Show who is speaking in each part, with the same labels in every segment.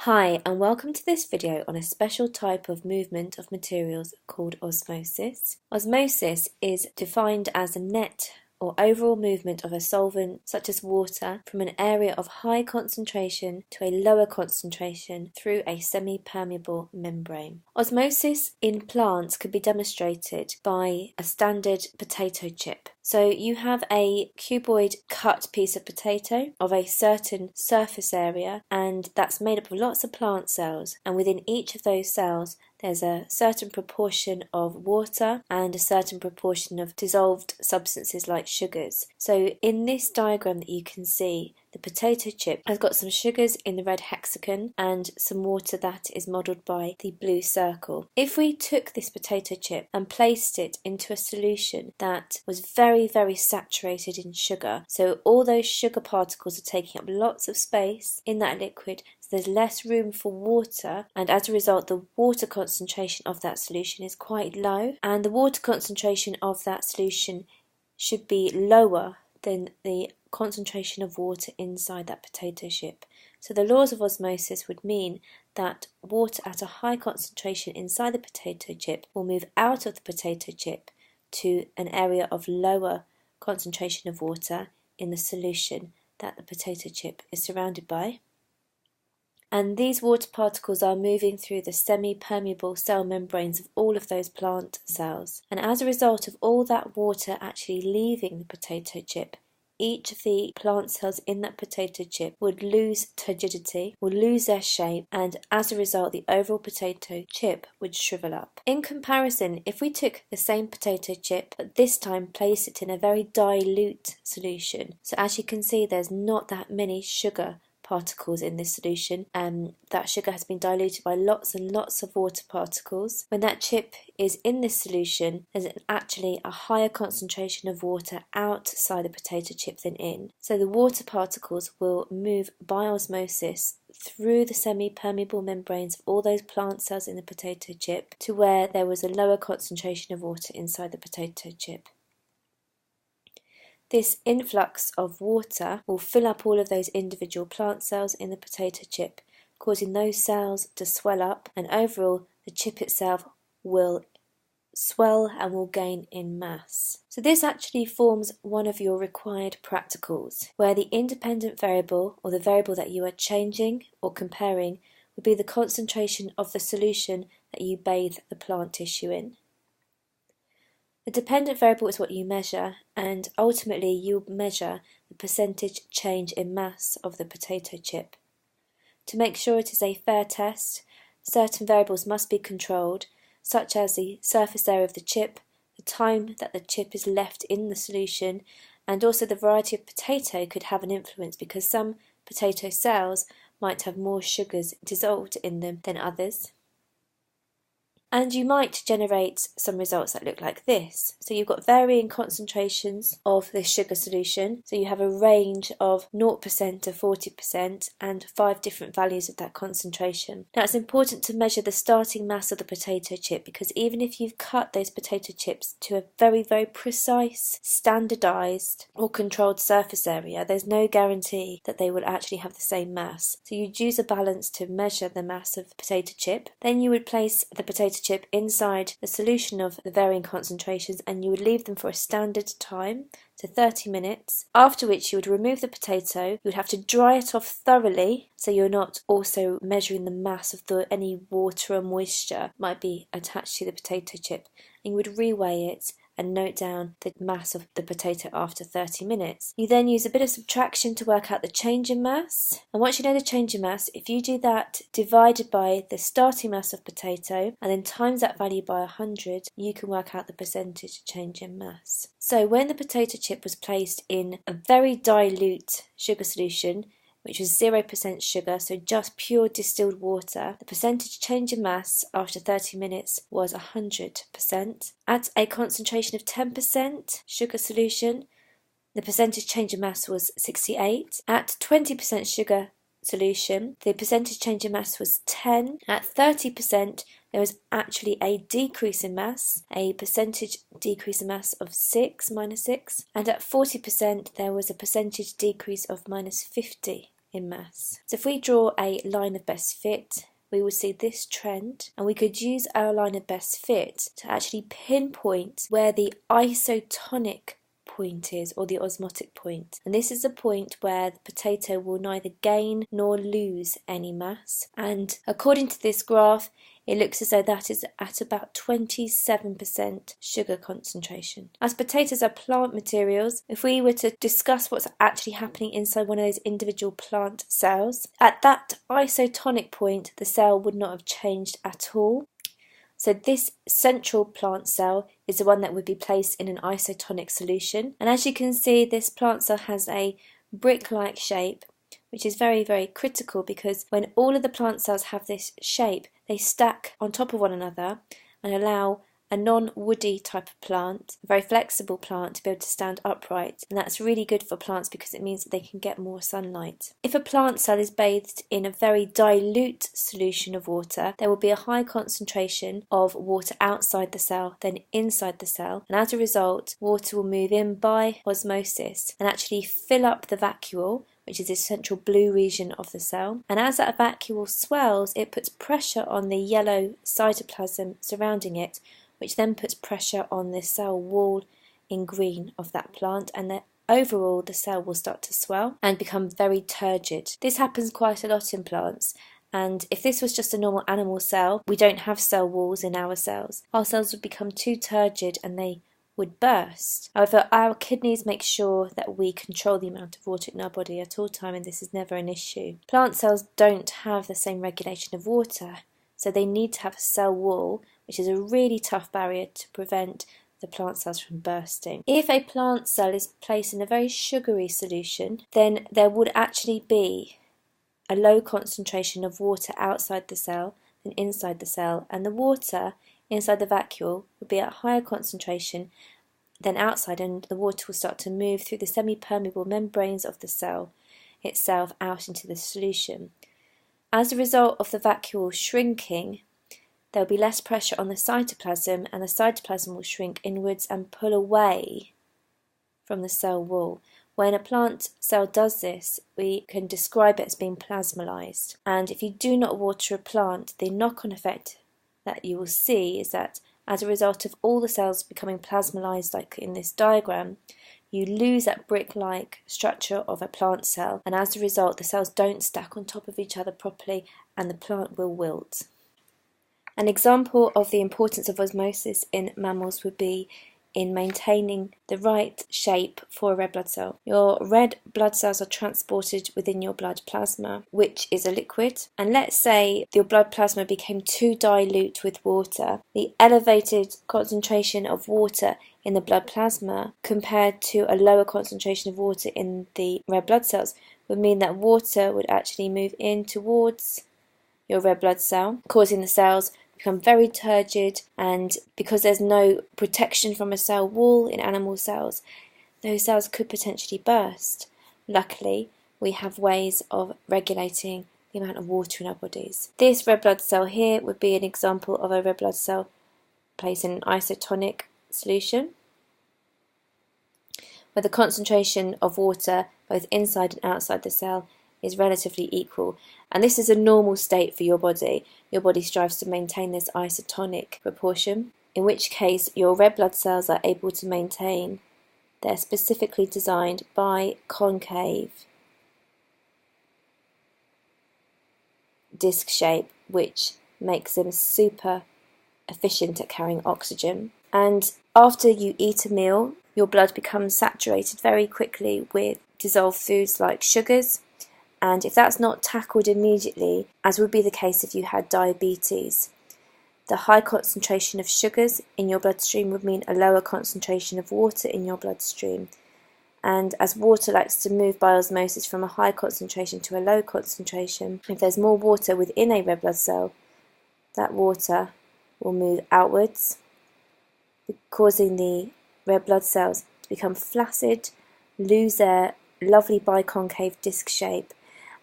Speaker 1: Hi, and welcome to this video on a special type of movement of materials called osmosis. Osmosis is defined as a net or overall movement of a solvent such as water from an area of high concentration to a lower concentration through a semi-permeable membrane. Osmosis in plants could be demonstrated by a standard potato chip. So you have a cuboid cut piece of potato of a certain surface area, and that's made up of lots of plant cells, and within each of those cells there's a certain proportion of water and a certain proportion of dissolved substances like sugars. So in this diagram that you can see, the potato chip has got some sugars in the red hexagon and some water that is modelled by the blue circle. If we took this potato chip and placed it into a solution that was very saturated in sugar, so all those sugar particles are taking up lots of space in that liquid, there's less room for water, and as a result the water concentration of that solution is quite low, and the water concentration of that solution should be lower than the concentration of water inside that potato chip. So the laws of osmosis would mean that water at a high concentration inside the potato chip will move out of the potato chip to an area of lower concentration of water in the solution that the potato chip is surrounded by. And these water particles are moving through the semi-permeable cell membranes of all of those plant cells. And as a result of all that water actually leaving the potato chip, each of the plant cells in that potato chip would lose turgidity, would lose their shape, and as a result the overall potato chip would shrivel up. In comparison, if we took the same potato chip but this time placed it in a very dilute solution, so as you can see there's not that many sugar particles in this solution, that sugar has been diluted by lots and lots of water particles. When that chip is in this solution, there's actually a higher concentration of water outside the potato chip than in. So the water particles will move by osmosis through the semi-permeable membranes of all those plant cells in the potato chip to where there was a lower concentration of water inside the potato chip. This influx of water will fill up all of those individual plant cells in the potato chip, causing those cells to swell up, and overall the chip itself will swell and will gain in mass. So this actually forms one of your required practicals, where the independent variable, or the variable that you are changing or comparing, would be the concentration of the solution that you bathe the plant tissue in. The dependent variable is what you measure, and ultimately you measure the percentage change in mass of the potato chip. To make sure it is a fair test, certain variables must be controlled, such as the surface area of the chip, the time that the chip is left in the solution, and also the variety of potato could have an influence because some potato cells might have more sugars dissolved in them than others. And you might generate some results that look like this. So you've got varying concentrations of the sugar solution. So you have a range of 0% to 40% and 5 different values of that concentration. Now it's important to measure the starting mass of the potato chip, because even if you've cut those potato chips to a very precise, standardized or controlled surface area, there's no guarantee that they will actually have the same mass. So you'd use a balance to measure the mass of the potato chip. Then you would place the potato chip inside the solution of the varying concentrations, and you would leave them for a standard time, so 30 minutes, after which you would remove the potato. You would have to dry it off thoroughly, so you're not also measuring the mass of any water or moisture might be attached to the potato chip, and you would reweigh it and note down the mass of the potato after 30 minutes. You then use a bit of subtraction to work out the change in mass, and once you know the change in mass, if you do that divided by the starting mass of potato and then times that value by 100, you can work out the percentage change in mass. So when the potato chip was placed in a very dilute sugar solution, which was 0% sugar, so just pure distilled water, the percentage change in mass after 30 minutes was 100%. At a concentration of 10% sugar solution, the percentage change in mass was 68. At 20% sugar solution, the percentage change in mass was 10. At 30%, there was actually a decrease in mass, a percentage decrease in mass of -6, and at 40% there was a percentage decrease of -50. in mass. So if we draw a line of best fit, we will see this trend, and we could use our line of best fit to actually pinpoint where the isotonic point is, or the osmotic point. And this is a point where the potato will neither gain nor lose any mass. And according to this graph, it looks as though that is at about 27% sugar concentration. As potatoes are plant materials, if we were to discuss what's actually happening inside one of those individual plant cells, at that isotonic point, the cell would not have changed at all. So this central plant cell is the one that would be placed in an isotonic solution. And as you can see, this plant cell has a brick-like shape, which is very, very critical, because when all of the plant cells have this shape, they stack on top of one another and allow a non-woody type of plant, a very flexible plant, to be able to stand upright. And that's really good for plants because it means that they can get more sunlight. If a plant cell is bathed in a very dilute solution of water, there will be a high concentration of water outside the cell than inside the cell. And as a result, water will move in by osmosis and actually fill up the vacuole, which is the central blue region of the cell. And as that vacuole swells, it puts pressure on the yellow cytoplasm surrounding it, which then puts pressure on the cell wall in green of that plant, and overall the cell will start to swell and become very turgid. This happens quite a lot in plants, and if this was just a normal animal cell, we don't have cell walls in our cells. Our cells would become too turgid and they would burst. However, our kidneys make sure that we control the amount of water in our body at all time, and this is never an issue. Plant cells don't have the same regulation of water, so they need to have a cell wall, which is a really tough barrier to prevent the plant cells from bursting. If a plant cell is placed in a very sugary solution, then there would actually be a low concentration of water outside the cell than inside the cell, and the water inside the vacuole would be at a higher concentration than outside, and the water will start to move through the semi-permeable membranes of the cell itself out into the solution. As a result of the vacuole shrinking, there will be less pressure on the cytoplasm, and the cytoplasm will shrink inwards and pull away from the cell wall. When a plant cell does this, we can describe it as being plasmolysed. And if you do not water a plant, the knock-on effect that you will see is that as a result of all the cells becoming plasmolysed, like in this diagram, you lose that brick-like structure of a plant cell, and as a result the cells don't stack on top of each other properly and the plant will wilt. An example of the importance of osmosis in mammals would be in maintaining the right shape for a red blood cell. Your red blood cells are transported within your blood plasma, which is a liquid, and let's say your blood plasma became too dilute with water. The elevated concentration of water in the blood plasma compared to a lower concentration of water in the red blood cells would mean that water would actually move in towards your red blood cell, causing the cells become very turgid, and because there's no protection from a cell wall in animal cells, those cells could potentially burst. Luckily, we have ways of regulating the amount of water in our bodies. This red blood cell here would be an example of a red blood cell placed in an isotonic solution, where the concentration of water both inside and outside the cell is relatively equal, and this is a normal state for your body. Your body strives to maintain this isotonic proportion, in which case your red blood cells are able to maintain their specifically designed biconcave disc shape, which makes them super efficient at carrying oxygen. And after you eat a meal, your blood becomes saturated very quickly with dissolved foods like sugars. And if that's not tackled immediately, as would be the case if you had diabetes, the high concentration of sugars in your bloodstream would mean a lower concentration of water in your bloodstream. And as water likes to move by osmosis from a high concentration to a low concentration, if there's more water within a red blood cell, that water will move outwards, causing the red blood cells to become flaccid, lose their lovely biconcave disc shape,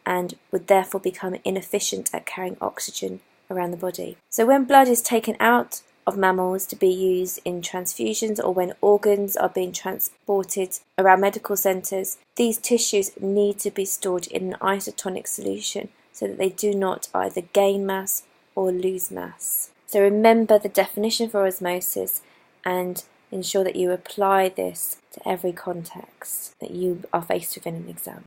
Speaker 1: and would therefore become inefficient at carrying oxygen around the body. So when blood is taken out of mammals to be used in transfusions or when organs are being transported around medical centres, these tissues need to be stored in an isotonic solution so that they do not either gain mass or lose mass. So remember the definition for osmosis and ensure that you apply this to every context that you are faced with in an exam.